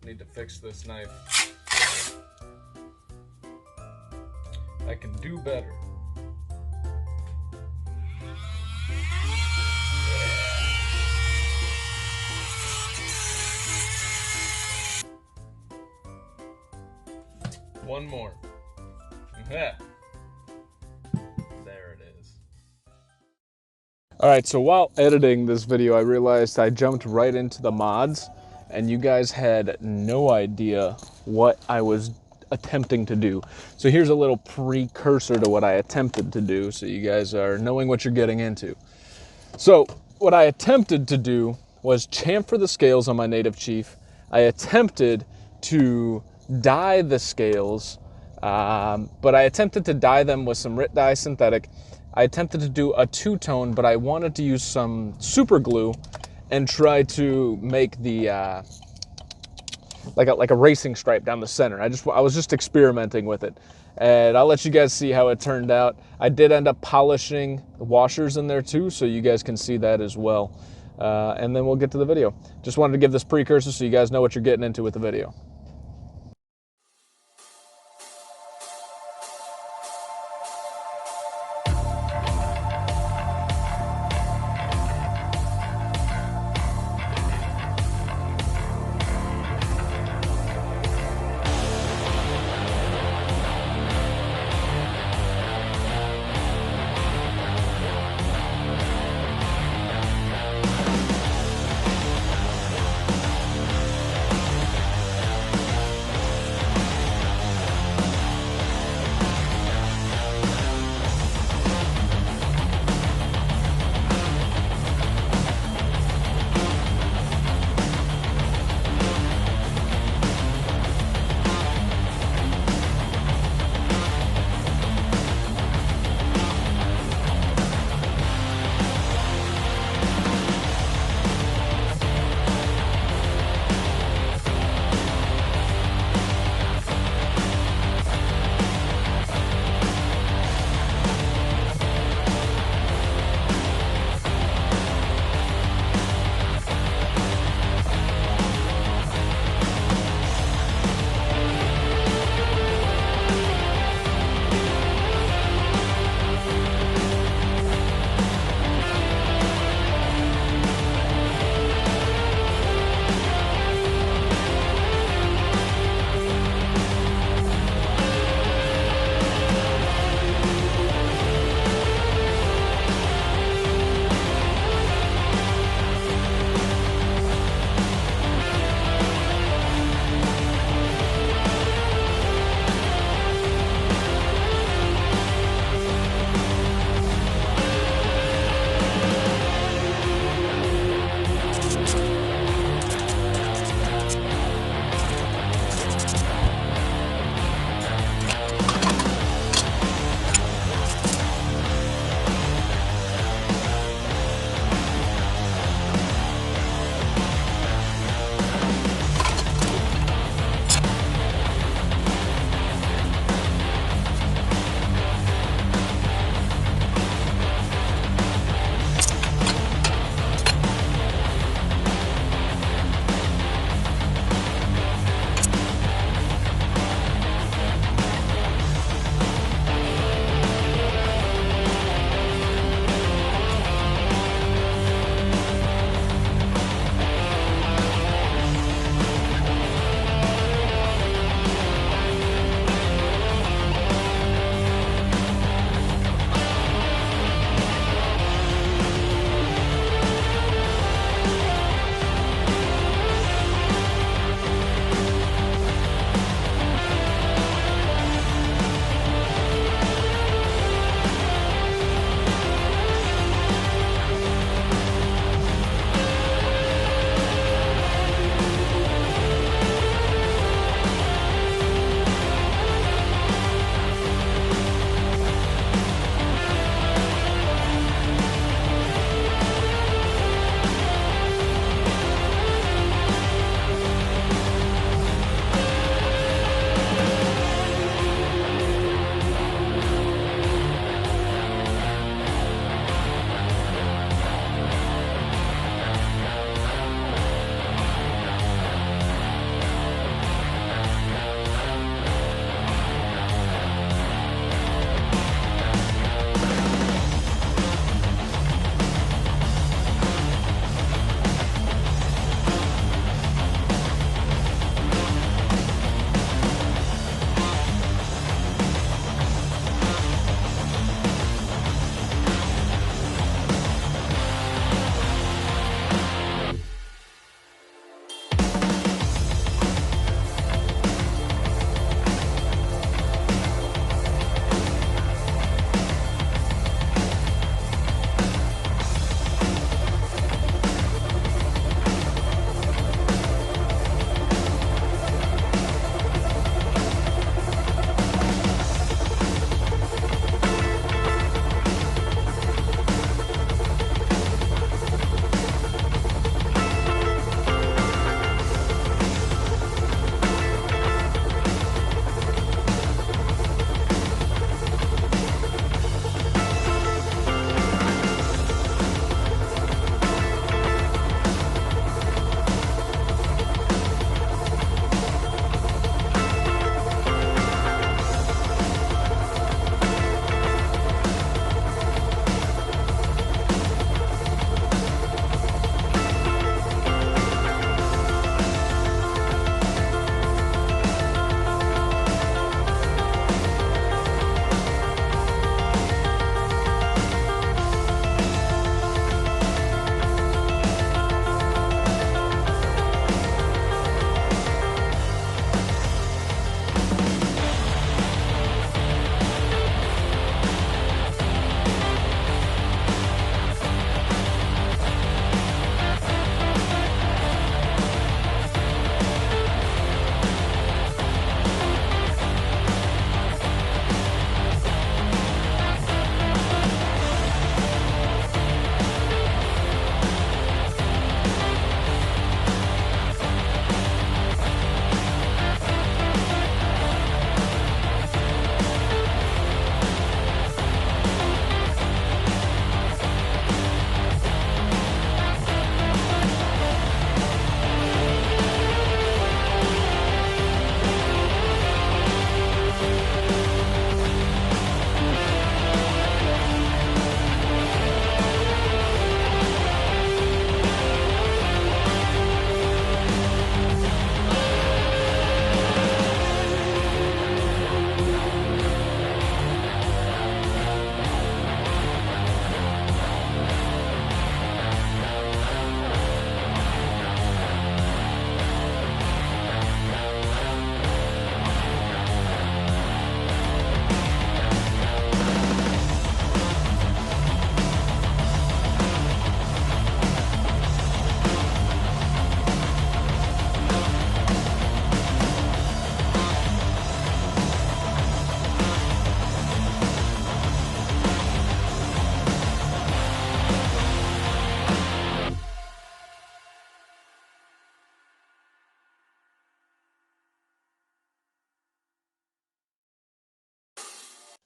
Need to fix this knife. I can do better. One more. There it is. Alright, so while editing this video, I realized I jumped right into the mods, and you guys had no idea what I was attempting to do. So here's a little precursor to what I attempted to do, so you guys are knowing what you're getting into. So what I attempted to do was chamfer the scales on my native chief. I attempted to dye the scales, but I attempted to dye them with some Rit dye synthetic. I attempted to do a two-tone, but I wanted to use some super glue and try to make the like a racing stripe down the center. I was just experimenting with it, and I'll let you guys see how it turned out. I did end up polishing the washers in there too, so you guys can see that as well. And then we'll get to the video. Just wanted to give this precursor so you guys know what you're getting into with the video.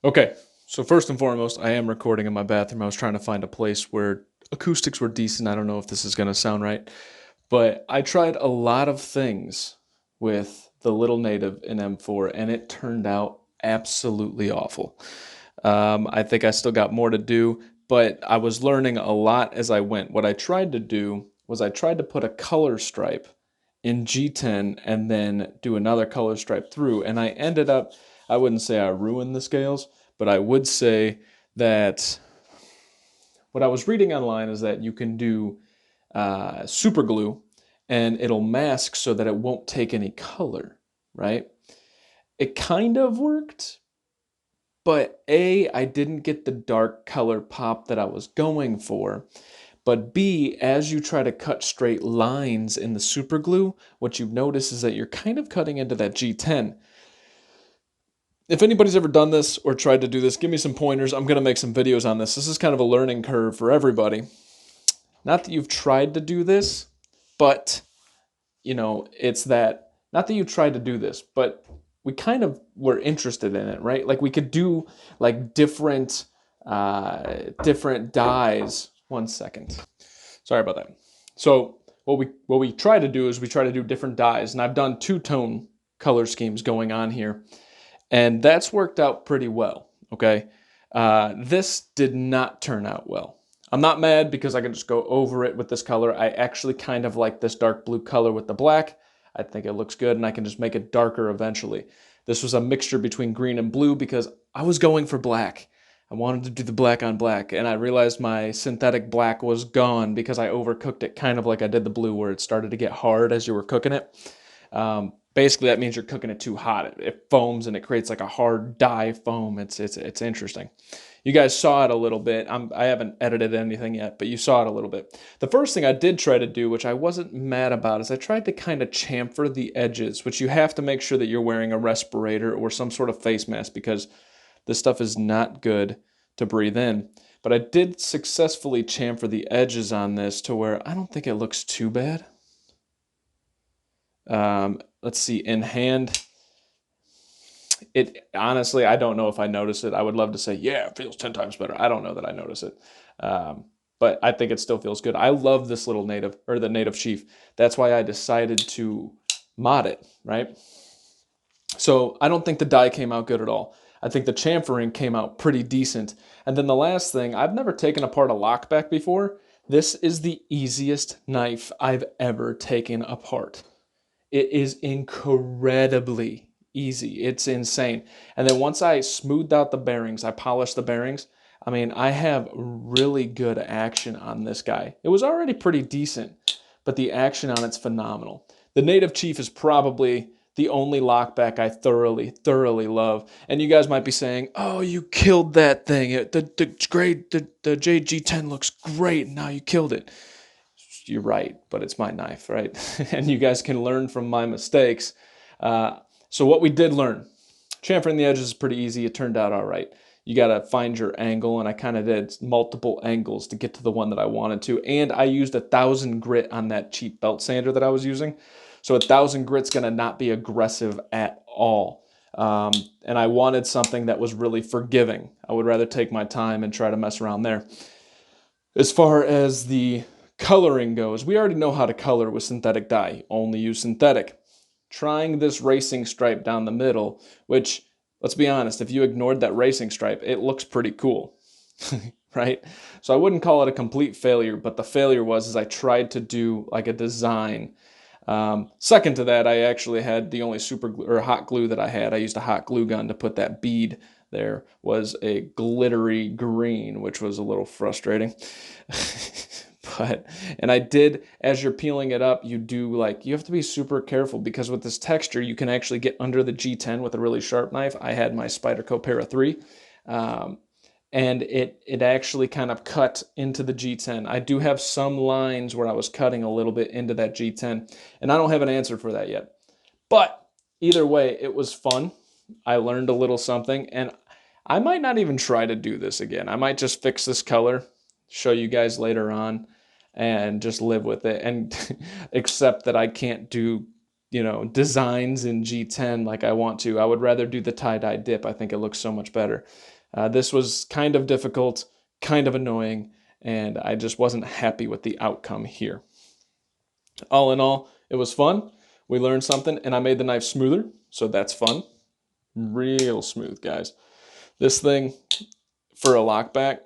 Okay, so first and foremost, I am recording in my bathroom. I was trying to find a place where acoustics were decent. I don't know if this is going to sound right, but I tried a lot of things with the Little Native in M4, and it turned out absolutely awful. I think I still got more to do, but I was learning a lot as I went. What I tried to do was I tried to put a color stripe in G10 and then do another color stripe through, and I ended up, I wouldn't say I ruined the scales, but I would say that what I was reading online is that you can do super glue and it'll mask so that it won't take any color, right? It kind of worked, but A, I didn't get the dark color pop that I was going for. But B, as you try to cut straight lines in the super glue, what you notice is that you're kind of cutting into that G10. If anybody's ever done this or tried to do this, give me some pointers. I'm going to make some videos on this. This is kind of a learning curve for everybody. Not that you've tried to do this, but, you know, it's that, not that you tried to do this, but we kind of were interested in it, right? Like we could do like different dyes. 1 second. Sorry about that. So what we try to do is we try to do different dyes, and I've done two-tone color schemes going on here, and that's worked out pretty well, okay? This did not turn out well. I'm not mad because I can just go over it with this color. I actually kind of like this dark blue color with the black. I think it looks good, and I can just make it darker eventually. This was a mixture between green and blue because I was going for black. I wanted to do the black on black, and I realized my synthetic black was gone because I overcooked it, kind of like I did the blue, where it started to get hard as you were cooking it. Basically, that means you're cooking it too hot. It foams and it creates like a hard dye foam. It's interesting. You guys saw it a little bit. I haven't edited anything yet, but you saw it a little bit. The first thing I did try to do, which I wasn't mad about, is I tried to kind of chamfer the edges, which you have to make sure that you're wearing a respirator or some sort of face mask because this stuff is not good to breathe in. But I did successfully chamfer the edges on this to where I don't think it looks too bad. Let's see, in hand, it honestly, I don't know if I notice it. I would love to say, yeah, it feels 10 times better. I don't know that I notice it. But I think it still feels good. I love this little native, or the native chief. That's why I decided to mod it, right? So I don't think the dye came out good at all. I think the chamfering came out pretty decent. And then the last thing, I've never taken apart a lockback before. This is the easiest knife I've ever taken apart. It is incredibly easy. It's insane. And then once I smoothed out the bearings, I polished the bearings, I mean, I have really good action on this guy. It was already pretty decent, but the action on it's phenomenal. The Native Chief is probably the only lockback I thoroughly love. And you guys might be saying, oh, you killed that thing. The JG10 looks great. Now you killed it. You're right, but it's my knife, right? And you guys can learn from my mistakes. So what we did learn, chamfering the edges is pretty easy. It turned out all right. You got to find your angle, and I kind of did multiple angles to get to the one that I wanted to. And I used 1,000 grit on that cheap belt sander that I was using. So 1,000 grit's going to not be aggressive at all. And I wanted something that was really forgiving. I would rather take my time and try to mess around there. As far as the coloring goes, we already know how to color with synthetic dye. Only use synthetic. Trying this racing stripe down the middle, which, let's be honest, if you ignored that racing stripe, it looks pretty cool, right? So I wouldn't call it a complete failure, but the failure was I tried to do like a design. Second to that, I actually had the only super glue, or hot glue that I had. I used a hot glue gun to put that bead there, was a glittery green, which was a little frustrating. And I did, as you're peeling it up, you have to be super careful because with this texture, you can actually get under the G10 with a really sharp knife. I had my Spyderco Para 3, and it actually kind of cut into the G10. I do have some lines where I was cutting a little bit into that G10, and I don't have an answer for that yet. But either way, it was fun. I learned a little something, and I might not even try to do this again. I might just fix this color, show you guys later on, and just live with it and accept that I can't do, designs in G10 like I want to. I would rather do the tie-dye dip. I think it looks so much better. This was kind of difficult, kind of annoying, and I just wasn't happy with the outcome here. All in all, it was fun. We learned something, and I made the knife smoother, so that's fun. Real smooth, guys. This thing, for a lockback,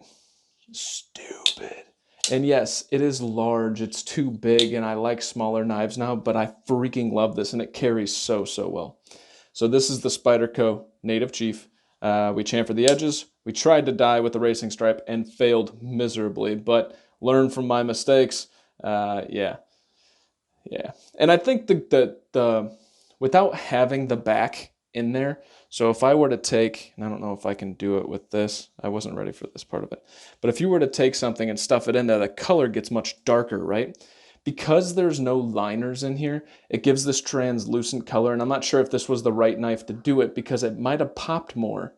stupid. And yes, it is large, it's too big, and I like smaller knives now, but I freaking love this, and it carries so well. So this is the Spyderco Native Chief. We chamfered the edges. We tried to die with the racing stripe and failed miserably, but learned from my mistakes. Yeah. And I think the without having the back in there, so if I were to take, and I don't know if I can do it with this, I wasn't ready for this part of it, but if you were to take something and stuff it in there, the color gets much darker, right? Because there's no liners in here, it gives this translucent color, and I'm not sure if this was the right knife to do it because it might have popped more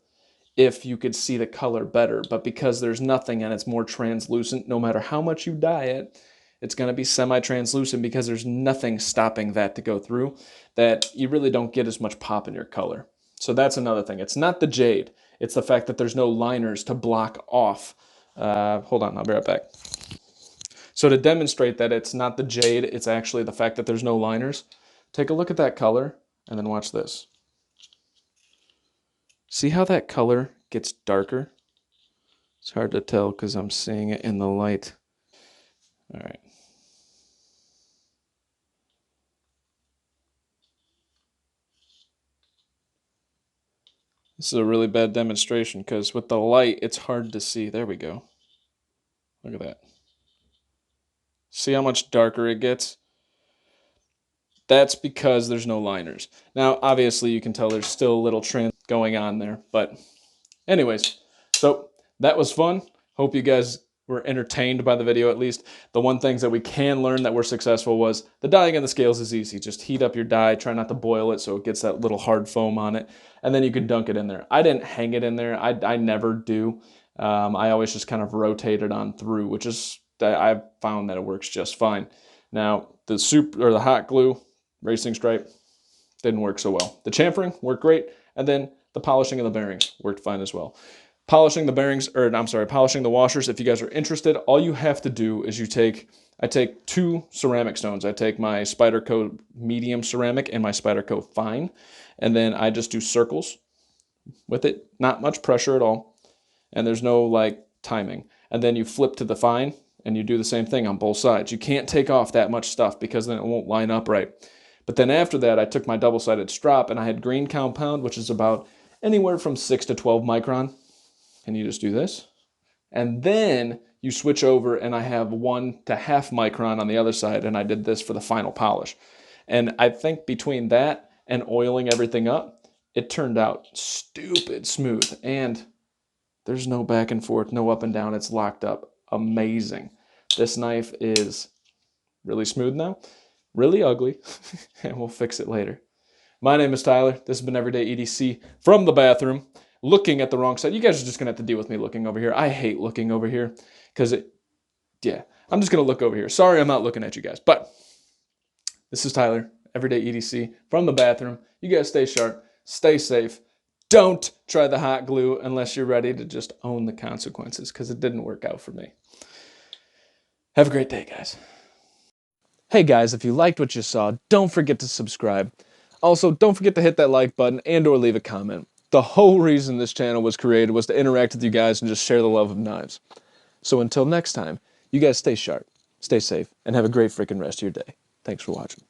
if you could see the color better, but because there's nothing and it's more translucent, no matter how much you dye it, it's going to be semi-translucent because there's nothing stopping that to go through, that you really don't get as much pop in your color. So that's another thing. It's not the jade. It's the fact that there's no liners to block off. Hold on, I'll be right back. So to demonstrate that it's not the jade, it's actually the fact that there's no liners, take a look at that color and then watch this. See how that color gets darker? It's hard to tell because I'm seeing it in the light. All right. This is a really bad demonstration because with the light, it's hard to see. There we go. Look at that. See how much darker it gets? That's because there's no liners. Now, obviously, you can tell there's still a little trend going on there. But anyways, so that was fun. Hope you guys were entertained by the video at least. The one things that we can learn that were successful was the dyeing of the scales is easy. Just heat up your dye, try not to boil it so it gets that little hard foam on it, and then you can dunk it in there. I didn't hang it in there. I never do. I always just kind of rotate it on through, which is, I've found that it works just fine. Now, the hot glue, racing stripe, didn't work so well. The chamfering worked great, and then the polishing of the bearings worked fine as well. Polishing the bearings, or I'm sorry, polishing the washers, if you guys are interested, all you have to do is I take 2 ceramic stones. I take my Spyderco medium ceramic and my Spyderco fine, and then I just do circles with it, not much pressure at all, and there's no like timing. And then you flip to the fine, and you do the same thing on both sides. You can't take off that much stuff because then it won't line up right. But then after that, I took my double-sided strop, and I had green compound, which is about anywhere from 6 to 12 micron. And you just do this. And then you switch over, and I have 1 to half micron on the other side, and I did this for the final polish. And I think between that and oiling everything up, it turned out stupid smooth. And there's no back and forth, no up and down. It's locked up. Amazing. This knife is really smooth now, really ugly, and we'll fix it later. My name is Tyler. This has been Everyday EDC from the bathroom, looking at the wrong side. You guys are just going to have to deal with me looking over here. I hate looking over here because I'm just going to look over here. Sorry, I'm not looking at you guys, but this is Tyler, Everyday EDC from the bathroom. You guys stay sharp, stay safe. Don't try the hot glue unless you're ready to just own the consequences because it didn't work out for me. Have a great day, guys. Hey guys, if you liked what you saw, don't forget to subscribe. Also, don't forget to hit that like button and or leave a comment. The whole reason this channel was created was to interact with you guys and just share the love of knives. So until next time, you guys stay sharp, stay safe, and have a great freaking rest of your day. Thanks for watching.